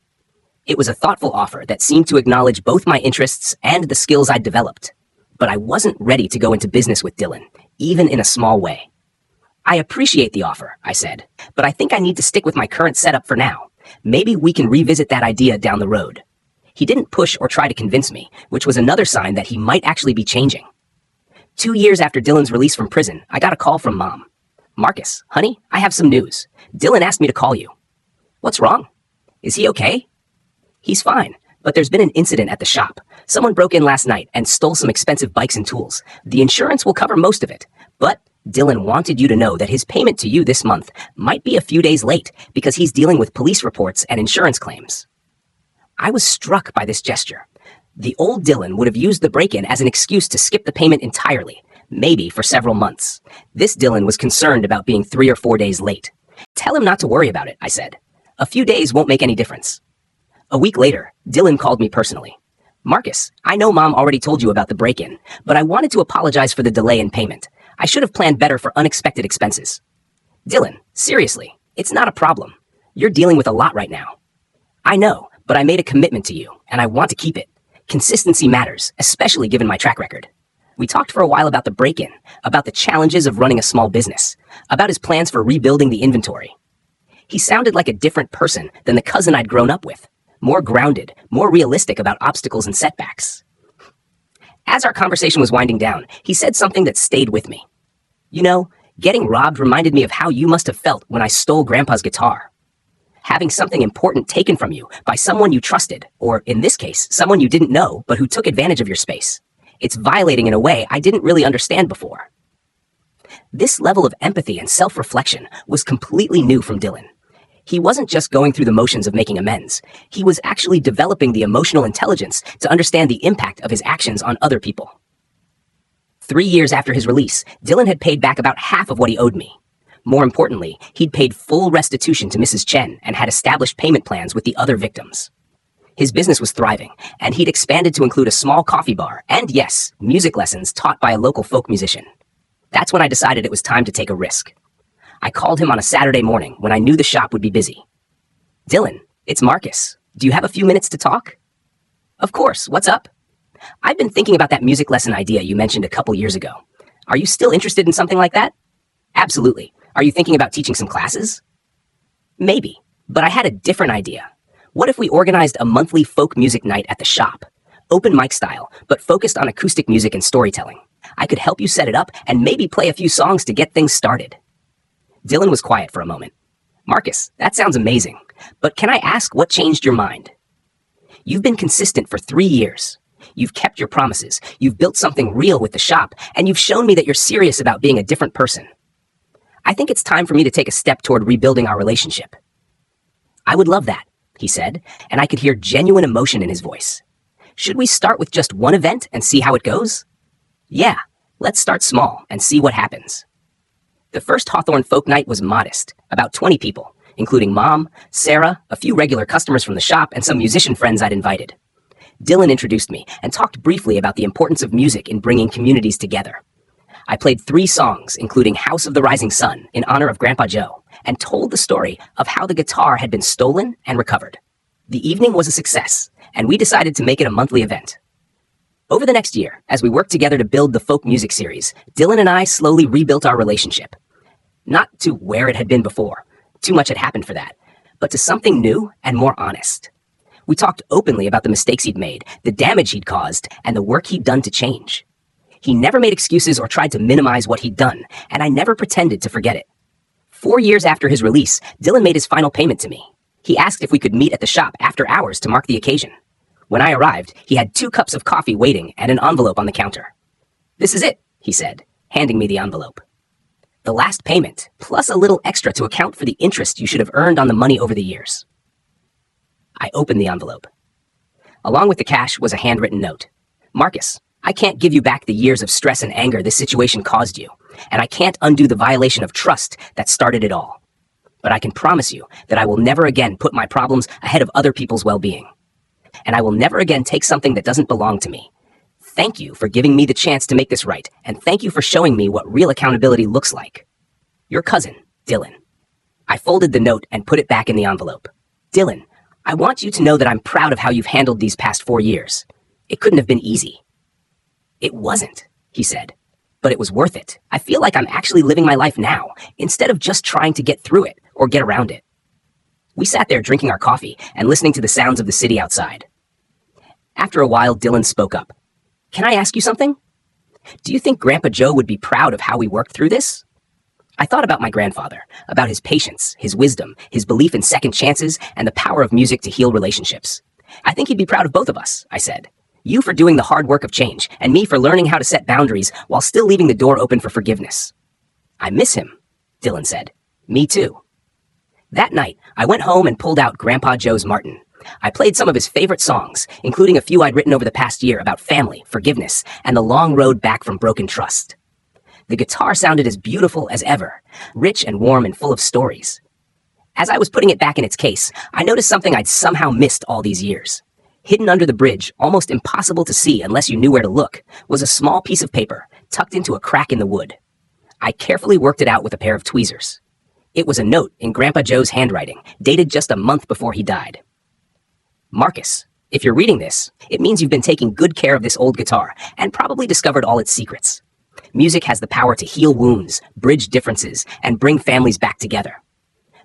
It was a thoughtful offer that seemed to acknowledge both my interests and the skills I'd developed. But I wasn't ready to go into business with Dylan, even in a small way. I appreciate the offer, I said, but I think I need to stick with my current setup for now. Maybe we can revisit that idea down the road. He didn't push or try to convince me, which was another sign that he might actually be changing. 2 years after Dylan's release from prison, I got a call from Mom. Marcus, honey, I have some news. Dylan asked me to call you. What's wrong? Is he okay? He's fine, but there's been an incident at the shop. Someone broke in last night and stole some expensive bikes and tools. The insurance will cover most of it, but Dylan wanted you to know that his payment to you this month might be a few days late because he's dealing with police reports and insurance claims. I was struck by this gesture. The old Dylan would have used the break-in as an excuse to skip the payment entirely, maybe for several months. This Dylan was concerned about being 3 or 4 days late. Tell him not to worry about it, I said. A few days won't make any difference. A week later, Dylan called me personally. Marcus, I know Mom already told you about the break-in, but I wanted to apologize for the delay in payment. I should have planned better for unexpected expenses. Dylan, seriously, it's not a problem. You're dealing with a lot right now. I know, but I made a commitment to you, and I want to keep it. Consistency matters, especially given my track record. We talked for a while about the break-in, about the challenges of running a small business, about his plans for rebuilding the inventory. He sounded like a different person than the cousin I'd grown up with. More grounded, more realistic about obstacles and setbacks. As our conversation was winding down, he said something that stayed with me. You know, getting robbed reminded me of how you must have felt when I stole Grandpa's guitar. Having something important taken from you by someone you trusted, or in this case, someone you didn't know, but who took advantage of your space. It's violating in a way I didn't really understand before. This level of empathy and self-reflection was completely new from Dylan. He wasn't just going through the motions of making amends. He was actually developing the emotional intelligence to understand the impact of his actions on other people. 3 years after his release, Dylan had paid back about half of what he owed me. More importantly, he'd paid full restitution to Mrs. Chen and had established payment plans with the other victims. His business was thriving, and he'd expanded to include a small coffee bar and, yes, music lessons taught by a local folk musician. That's when I decided it was time to take a risk. I called him on a Saturday morning when I knew the shop would be busy. Dylan, it's Marcus. Do you have a few minutes to talk? Of course, what's up? I've been thinking about that music lesson idea you mentioned a couple years ago. Are you still interested in something like that? Absolutely. Are you thinking about teaching some classes? Maybe, but I had a different idea. What if we organized a monthly folk music night at the shop? Open mic style, but focused on acoustic music and storytelling. I could help you set it up and maybe play a few songs to get things started. Dylan was quiet for a moment. Marcus, that sounds amazing, but can I ask what changed your mind? You've been consistent for 3 years. You've kept your promises, you've built something real with the shop, and you've shown me that you're serious about being a different person. I think it's time for me to take a step toward rebuilding our relationship. I would love that, he said, and I could hear genuine emotion in his voice. Should we start with just one event and see how it goes? Yeah, let's start small and see what happens. The first Hawthorne Folk Night was modest, about 20 people, including Mom, Sarah, a few regular customers from the shop, and some musician friends I'd invited. Dylan introduced me and talked briefly about the importance of music in bringing communities together. I played 3 songs, including House of the Rising Sun, in honor of Grandpa Joe, and told the story of how the guitar had been stolen and recovered. The evening was a success, and we decided to make it a monthly event. Over the next year, as we worked together to build the folk music series, Dylan and I slowly rebuilt our relationship. Not to where it had been before. Too much had happened for that. But to something new and more honest. We talked openly about the mistakes he'd made, the damage he'd caused, and the work he'd done to change. He never made excuses or tried to minimize what he'd done, and I never pretended to forget it. 4 years after his release, Dylan made his final payment to me. He asked if we could meet at the shop after hours to mark the occasion. When I arrived, he had 2 cups of coffee waiting and an envelope on the counter. "This is it," he said, handing me the envelope. "The last payment, plus a little extra to account for the interest you should have earned on the money over the years." I opened the envelope. Along with the cash was a handwritten note. "Marcus, I can't give you back the years of stress and anger this situation caused you, and I can't undo the violation of trust that started it all. But I can promise you that I will never again put my problems ahead of other people's well-being. And I will never again take something that doesn't belong to me. Thank you for giving me the chance to make this right, and thank you for showing me what real accountability looks like. Your cousin, Dylan." I folded the note and put it back in the envelope. "Dylan, I want you to know that I'm proud of how you've handled these past 4 years. It couldn't have been easy." "It wasn't," he said, "but it was worth it. I feel like I'm actually living my life now, instead of just trying to get through it or get around it." We sat there drinking our coffee and listening to the sounds of the city outside. After a while, Dylan spoke up. "Can I ask you something? Do you think Grandpa Joe would be proud of how we worked through this?" I thought about my grandfather, about his patience, his wisdom, his belief in second chances, and the power of music to heal relationships. "I think he'd be proud of both of us," I said. "You for doing the hard work of change, and me for learning how to set boundaries while still leaving the door open for forgiveness." "I miss him," Dylan said. "Me too." That night, I went home and pulled out Grandpa Joe's Martin. I played some of his favorite songs, including a few I'd written over the past year about family, forgiveness, and the long road back from broken trust. The guitar sounded as beautiful as ever, rich and warm and full of stories. As I was putting it back in its case, I noticed something I'd somehow missed all these years. Hidden under the bridge, almost impossible to see unless you knew where to look, was a small piece of paper tucked into a crack in the wood. I carefully worked it out with a pair of tweezers. It was a note in Grandpa Joe's handwriting, dated just a month before he died. "Marcus, if you're reading this, it means you've been taking good care of this old guitar and probably discovered all its secrets. Music has the power to heal wounds, bridge differences, and bring families back together.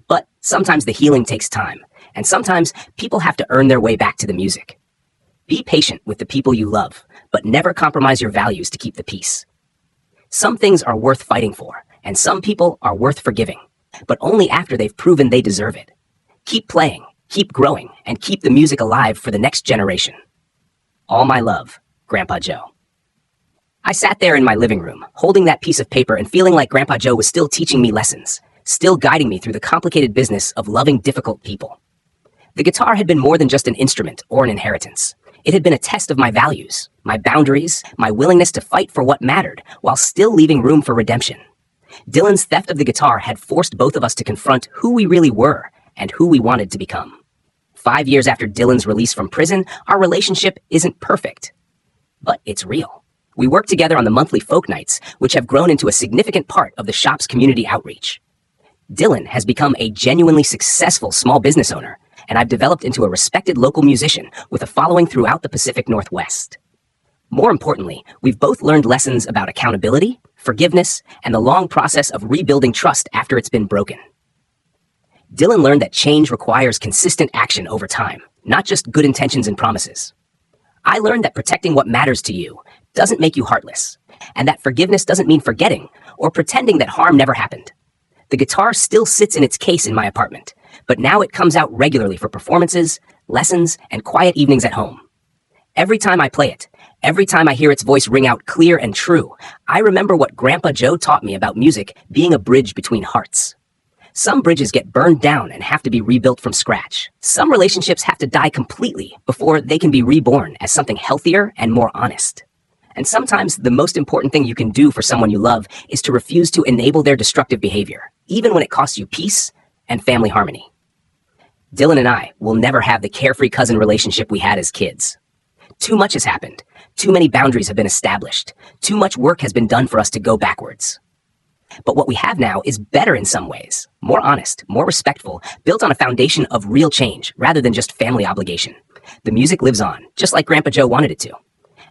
But sometimes the healing takes time, and sometimes people have to earn their way back to the music. Be patient with the people you love, but never compromise your values to keep the peace. Some things are worth fighting for, and some people are worth forgiving, but only after they've proven they deserve it. Keep playing, keep growing, and keep the music alive for the next generation. All my love, Grandpa Joe." I sat there in my living room, holding that piece of paper and feeling like Grandpa Joe was still teaching me lessons, still guiding me through the complicated business of loving difficult people. The guitar had been more than just an instrument or an inheritance. It had been a test of my values, my boundaries, my willingness to fight for what mattered while still leaving room for redemption. Dylan's theft of the guitar had forced both of us to confront who we really were and who we wanted to become. 5 years after Dylan's release from prison, our relationship isn't perfect, but it's real. We work together on the monthly folk nights, which have grown into a significant part of the shop's community outreach. Dylan has become a genuinely successful small business owner, and I've developed into a respected local musician with a following throughout the Pacific Northwest. More importantly, we've both learned lessons about accountability, forgiveness, and the long process of rebuilding trust after it's been broken. Dylan learned that change requires consistent action over time, not just good intentions and promises. I learned that protecting what matters to you doesn't make you heartless, and that forgiveness doesn't mean forgetting or pretending that harm never happened. The guitar still sits in its case in my apartment, but now it comes out regularly for performances, lessons, and quiet evenings at home. Every time I play it, every time I hear its voice ring out clear and true, I remember what Grandpa Joe taught me about music being a bridge between hearts. Some bridges get burned down and have to be rebuilt from scratch. Some relationships have to die completely before they can be reborn as something healthier and more honest. And sometimes the most important thing you can do for someone you love is to refuse to enable their destructive behavior, even when it costs you peace and family harmony. Dylan and I will never have the carefree cousin relationship we had as kids. Too much has happened. Too many boundaries have been established. Too much work has been done for us to go backwards. But what we have now is better in some ways, more honest, more respectful, built on a foundation of real change rather than just family obligation. The music lives on, just like Grandpa Joe wanted it to.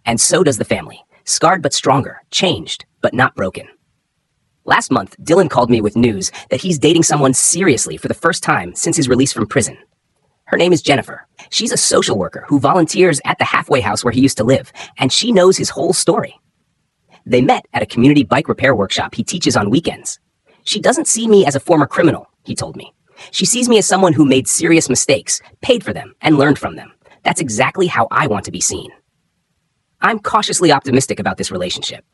And so does the family. Scarred but stronger, changed but not broken. Last month, Dylan called me with news that he's dating someone seriously for the first time since his release from prison. Her name is Jennifer. She's a social worker who volunteers at the halfway house where he used to live, and she knows his whole story. They met at a community bike repair workshop he teaches on weekends. She doesn't see me as a former criminal, he told me. She sees me as someone who made serious mistakes, paid for them, and learned from them. That's exactly how I want to be seen. I'm cautiously optimistic about this relationship.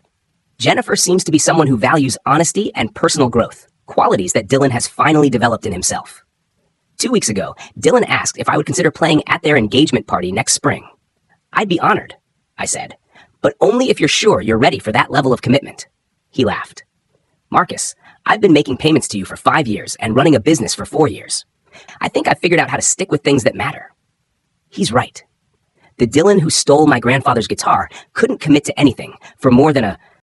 Jennifer seems to be someone who values honesty and personal growth, qualities that Dylan has finally developed in himself. 2 weeks ago, Dylan asked if I would consider playing at their engagement party next spring. I'd be honored, I said, but only if you're sure you're ready for that level of commitment. He laughed. Marcus, I've been making payments to you for 5 years and running a business for 4 years. I think I've figured out how to stick with things that matter. He's right. The Dylan who stole my grandfather's guitar couldn't commit to anything for more than a